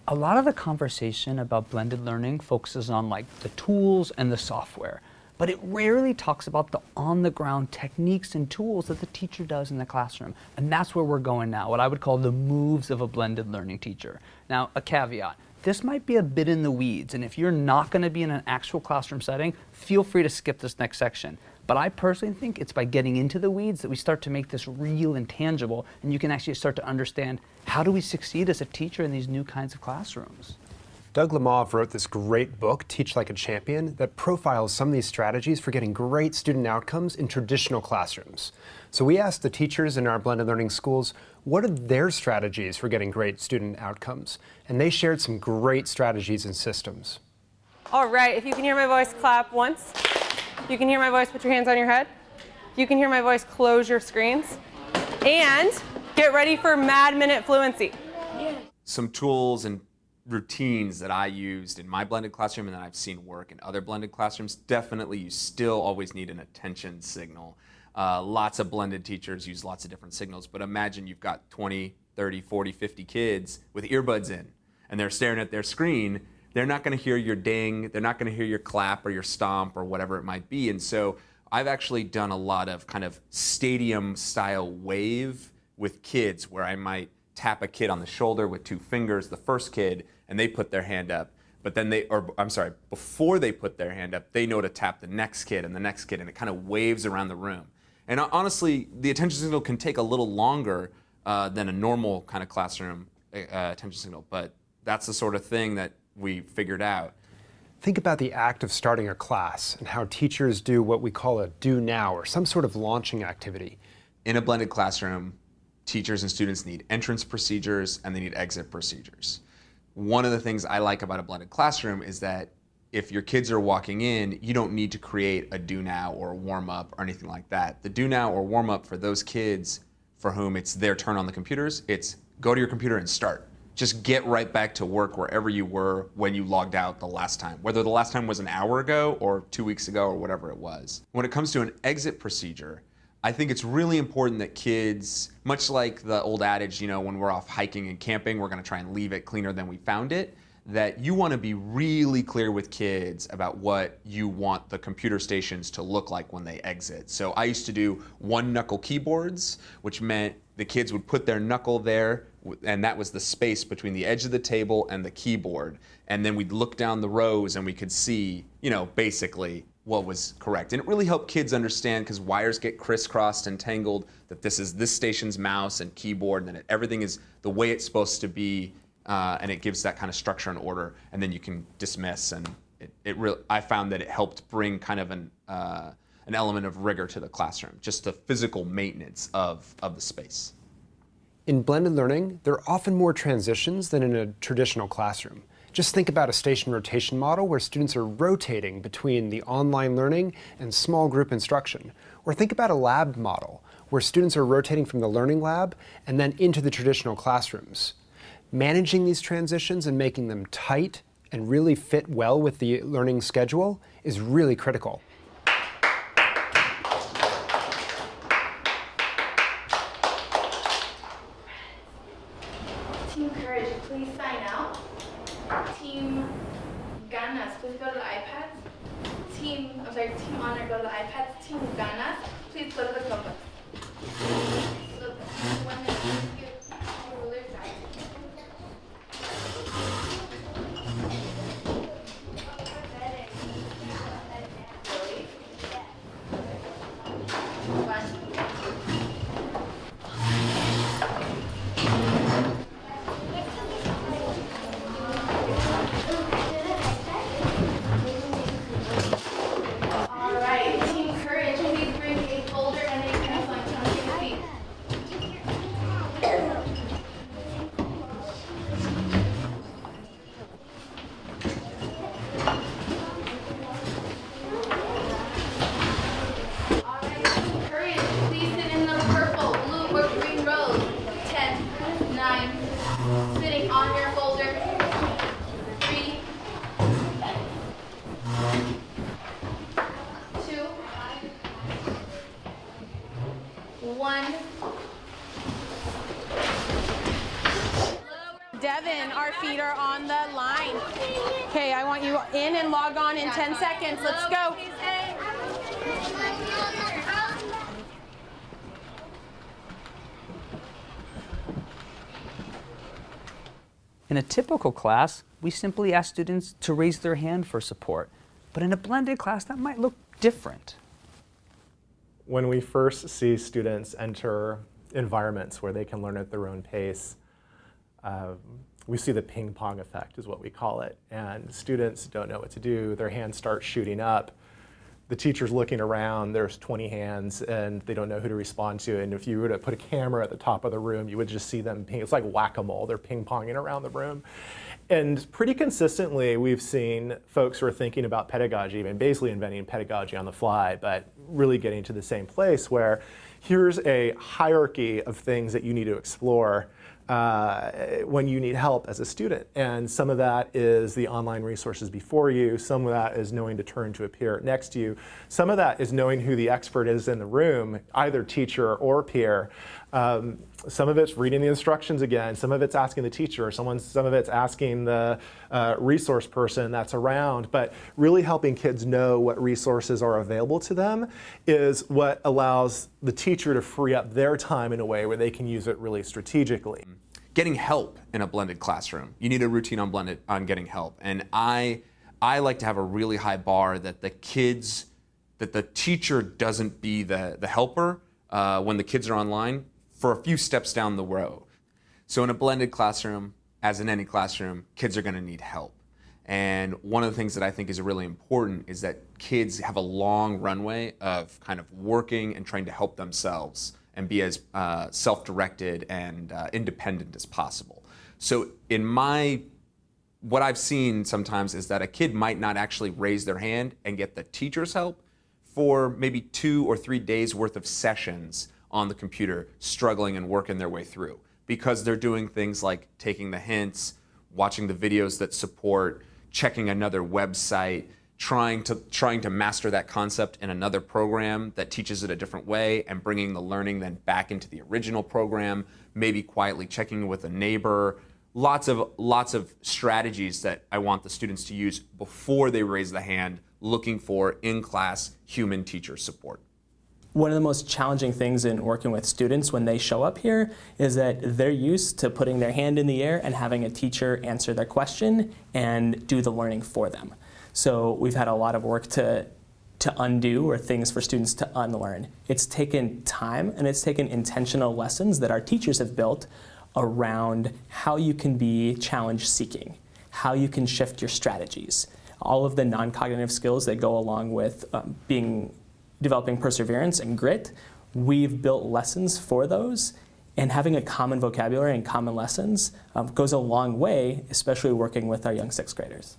A lot of the conversation about blended learning focuses on like the tools and the software, but it rarely talks about the on-the-ground techniques and tools that the teacher does in the classroom. And that's where we're going now, what I would call the moves of a blended learning teacher. Now, a caveat. This might be a bit in the weeds, and if you're not going to be in an actual classroom setting, feel free to skip this next section. But I personally think it's by getting into the weeds that we start to make this real and tangible, and you can actually start to understand how do we succeed as a teacher in these new kinds of classrooms. Doug Lemov wrote this great book, Teach Like a Champion, that profiles some of these strategies for getting great student outcomes in traditional classrooms. So we asked the teachers in our blended learning schools, what are their strategies for getting great student outcomes? And they shared some great strategies and systems. All right, if you can hear my voice, clap once. If you can hear my voice, put your hands on your head. If you can hear my voice, close your screens. And get ready for Mad Minute Fluency. Some tools and routines that I used in my blended classroom and that I've seen work in other blended classrooms, definitely you still always need an attention signal. Lots of blended teachers use lots of different signals, but imagine you've got 20, 30, 40, 50 kids with earbuds in, and they're staring at their screen. They're not going to hear your ding, they're not going to hear your clap or your stomp or whatever it might be. And so I've actually done a lot of kind of stadium style wave with kids where I might tap a kid on the shoulder with 2 fingers, the first kid, and they put their hand up. But then before they put their hand up, they know to tap the next kid and the next kid, and it kind of waves around the room. And honestly, the attention signal can take a little longer than a normal kind of classroom attention signal, but that's the sort of thing that we figured out. Think about the act of starting a class and how teachers do what we call a do now or some sort of launching activity. In a blended classroom, teachers and students need entrance procedures and they need exit procedures. One of the things I like about a blended classroom is that if your kids are walking in, you don't need to create a do now or a warm up or anything like that. The do now or warm up for those kids for whom it's their turn on the computers, it's go to your computer and start. Just get right back to work wherever you were when you logged out the last time, whether the last time was an hour ago or 2 weeks ago or whatever it was. When it comes to an exit procedure, I think it's really important that kids, much like the old adage, you know, when we're off hiking and camping, we're going to try and leave it cleaner than we found it, that you want to be really clear with kids about what you want the computer stations to look like when they exit. So I used to do 1-knuckle keyboards, which meant the kids would put their knuckle there, and that was the space between the edge of the table and the keyboard. And then we'd look down the rows and we could see, you know, basically what was correct. And it really helped kids understand, because wires get crisscrossed and tangled, that this is this station's mouse and keyboard, and that everything is the way it's supposed to be, and it gives that kind of structure and order, and then you can dismiss. And I found that it helped bring kind of an element of rigor to the classroom, just the physical maintenance of the space. In blended learning, there are often more transitions than in a traditional classroom. Just think about a station rotation model where students are rotating between the online learning and small group instruction. Or think about a lab model where students are rotating from the learning lab and then into the traditional classrooms. Managing these transitions and making them tight and really fit well with the learning schedule is really critical. Team Courage, please sign out. Team Ganas, please go to the iPads. Team Honor, go to the iPads. Team Ganas, please go to the Chromebooks. So, 1 minute, please give the rulers back. Devin, our feet are on the line. Okay, I want you in and log on in 10 seconds. Let's go. In a typical class, we simply ask students to raise their hand for support. But in a blended class, that might look different. When we first see students enter environments where they can learn at their own pace, we see the ping pong effect is what we call it. And students don't know what to do. Their hands start shooting up. The teacher's looking around, there's 20 hands, and they don't know who to respond to. And if you were to put a camera at the top of the room, you would just see them it's like whack-a-mole. They're ping-ponging around the room. And pretty consistently, we've seen folks who are thinking about pedagogy, and basically inventing pedagogy on the fly, but really getting to the same place where here's a hierarchy of things that you need to explore when you need help as a student. And some of that is the online resources before you. Some of that is knowing to turn to a peer next to you. Some of that is knowing who the expert is in the room, either teacher or peer. Some of it's reading the instructions again. Some of it's asking the teacher. Some of it's asking the resource person that's around. But really helping kids know what resources are available to them is what allows the teacher to free up their time in a way where they can use it really strategically. Getting help in a blended classroom. You need a routine on getting help. And I like to have a really high bar that the teacher doesn't be the helper when the kids are online for a few steps down the road. So in a blended classroom, as in any classroom, kids are going to need help. And one of the things that I think is really important is that kids have a long runway of kind of working and trying to help themselves and be as self-directed and independent as possible. So what I've seen sometimes is that a kid might not actually raise their hand and get the teacher's help for maybe 2 or 3 days worth of sessions on the computer, struggling and working their way through, because they're doing things like taking the hints, watching the videos that support, checking another website, trying to master that concept in another program that teaches it a different way, and bringing the learning then back into the original program, maybe quietly checking with a neighbor. Lots of strategies that I want the students to use before they raise the hand, looking for in-class human teacher support. One of the most challenging things in working with students when they show up here is that they're used to putting their hand in the air and having a teacher answer their question and do the learning for them. So we've had a lot of work to undo, or things for students to unlearn. It's taken time, and it's taken intentional lessons that our teachers have built around how you can be challenge seeking, how you can shift your strategies, all of the non-cognitive skills that go along with developing perseverance and grit. We've built lessons for those, and having a common vocabulary and common lessons goes a long way, especially working with our young 6th graders.